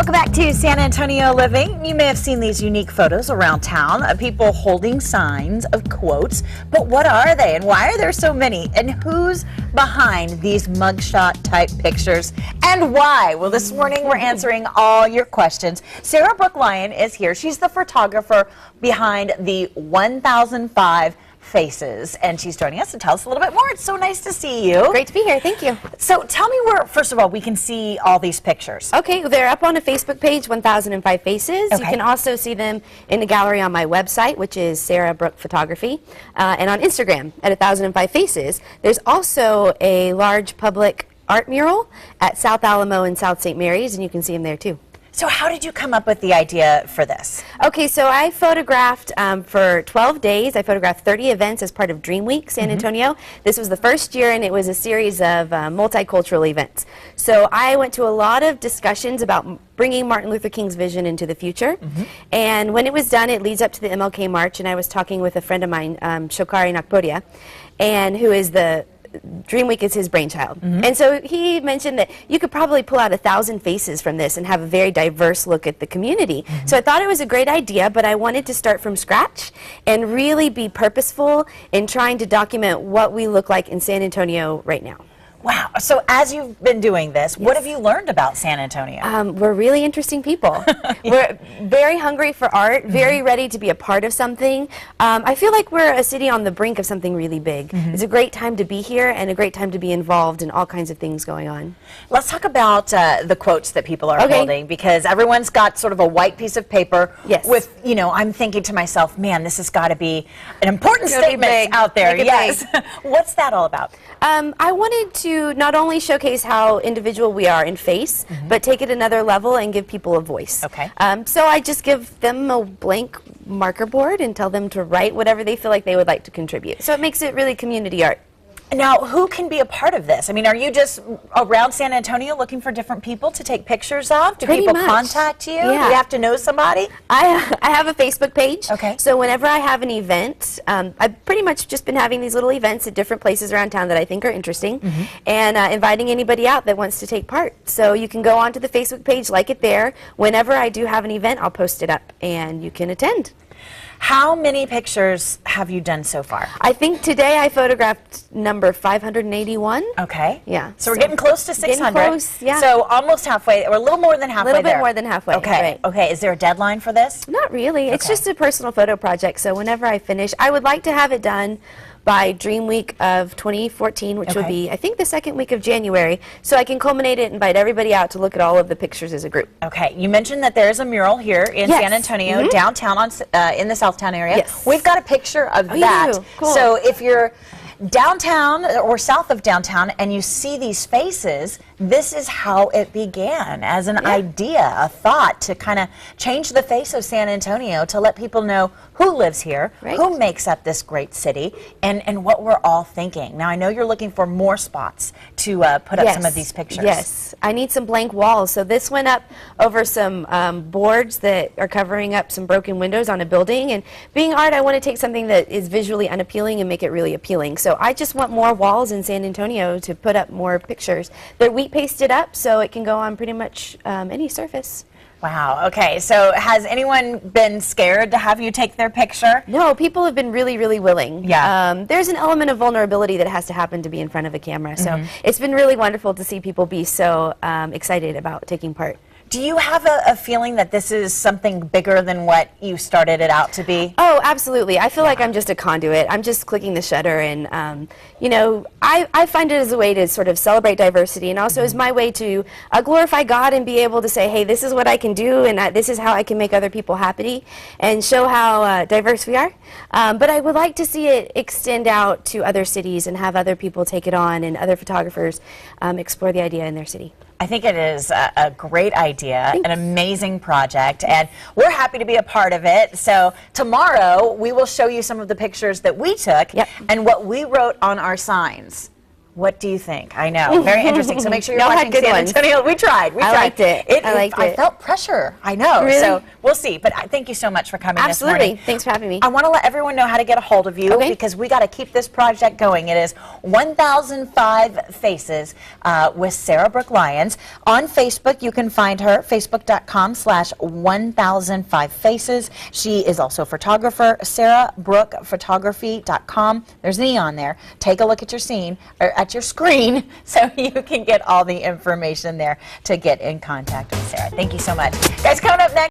Welcome back to San Antonio Living. You may have seen these unique photos around town of people holding signs of quotes, but what are they and why are there so many? And who's behind these mugshot type pictures and why? Well, this morning we're answering all your questions. Sarah Brooke Lyon is here. She's the photographer behind the 1005 Faces, and she's joining us to tell us a little bit more. It's so nice to see you. Great to be here. Thank you. So tell me where, first of all, we can see all these pictures. Okay, they're up on a Facebook page, 1005 Faces. Okay. You can also see them in the gallery on my website, which is Sarah Brooke Photography, and on Instagram at 1005 Faces. There's also a large public art mural at South Alamo and South St. Mary's, and you can see them there too. So how did you come up with the idea for this? Okay, so I photographed for 12 days. I photographed 30 events as part of Dream Week San Antonio. This was the first year, and it was a series of multicultural events. So I went to a lot of discussions about bringing Martin Luther King's vision into the future. And when it was done, it leads up to the MLK March, and I was talking with a friend of mine, Shokari Nakporia, and who is the Dream Week is his brainchild. And so he mentioned that you could probably pull out 1,000 faces from this and have a very diverse look at the community. So I thought it was a great idea, but I wanted to start from scratch and really be purposeful in trying to document what we look like in San Antonio right now. Wow. So as you've been doing this, what have you learned about San Antonio? We're really interesting people. We're very hungry for art, very ready to be a part of something. I feel like we're a city on the brink of something really big. It's a great time to be here and a great time to be involved in all kinds of things going on. Let's talk about the quotes that people are holding, because everyone's got sort of a white piece of paper with, you know, I'm thinking to myself, man, this has got to be an important statement out there. Yes. What's that all about? I wanted to not only showcase how individual we are in face, but take it another level and give people a voice. Okay. So I just give them a blank marker board and tell them to write whatever they feel like they would like to contribute. So it makes it really community art. Now, who can be a part of this? I mean, are you just around San Antonio looking for different people to take pictures of? Do people contact you? Yeah. Do you have to know somebody? I have a Facebook page. Okay. So whenever I have an event, I've pretty much just been having these little events at different places around town that I think are interesting, and inviting anybody out that wants to take part. So you can go onto the Facebook page, like it there. Whenever I do have an event, I'll post it up, and you can attend. How many pictures have you done so far? I think today I photographed number 581. Okay. Yeah. So we're getting close to 600. Getting close, yeah. So almost halfway, or a little more than halfway there. A little bit more than halfway. Okay. Right. Okay. Is there a deadline for this? Not really. It's just a personal photo project. So whenever I finish, I would like to have it done by Dream Week of 2014, which will be, I think, the second week of January, so I can culminate it and invite everybody out to look at all of the pictures as a group. Okay. You mentioned that there is a mural here in San Antonio, downtown in the Southtown area. Yes. We've got a picture of that. You do? Cool. So if you're downtown or south of downtown and you see these faces, this is how it began, as an idea, a thought to kind of change the face of San Antonio, to let people know who lives here, who makes up this great city, and what we're all thinking. Now, I know you're looking for more spots to put up some of these pictures. Yes, I need some blank walls. So this went up over some boards that are covering up some broken windows on a building. And being art, I want to take something that is visually unappealing and make it really appealing. So I just want more walls in San Antonio to put up more pictures. They're wheat pasted up, so it can go on pretty much any surface. Wow. Okay. So has anyone been scared to have you take their picture? No, people have been really, really willing. Yeah. There's an element of vulnerability that has to happen to be in front of a camera. So it's been really wonderful to see people be so excited about taking part. Do you have a feeling that this is something bigger than what you started it out to be? Oh, absolutely. I feel like I'm just a conduit. I'm just clicking the shutter, and you know, I find it as a way to sort of celebrate diversity, and also as my way to glorify God and be able to say, hey, this is what I can do, and this is how I can make other people happy, and show how diverse we are. But I would like to see it extend out to other cities and have other people take it on, and other photographers explore the idea in their city. I think it is a great idea, an amazing project, and we're happy to be a part of it. So tomorrow we will show you some of the pictures that we took and what we wrote on our signs. What do you think? I know, very interesting. So make sure you're Y'all had watching good San ones. Antonio. We tried. I liked it. I liked I it. felt pressure. I know. Really? So we'll see. But thank you so much for coming this Absolutely. morning. Thanks for having me. I want to let everyone know how to get a hold of you because we got to keep this project going. It is 1005 Faces with Sarah Brooke Lyons. On Facebook, you can find her, facebook.com/1005faces. She is also a photographer, sarahbrookephotography.com. There's an E on there. Take a look at your scene, or at your screen, so you can get all the information there to get in contact with Sarah. Thank you so much. Guys, coming up next.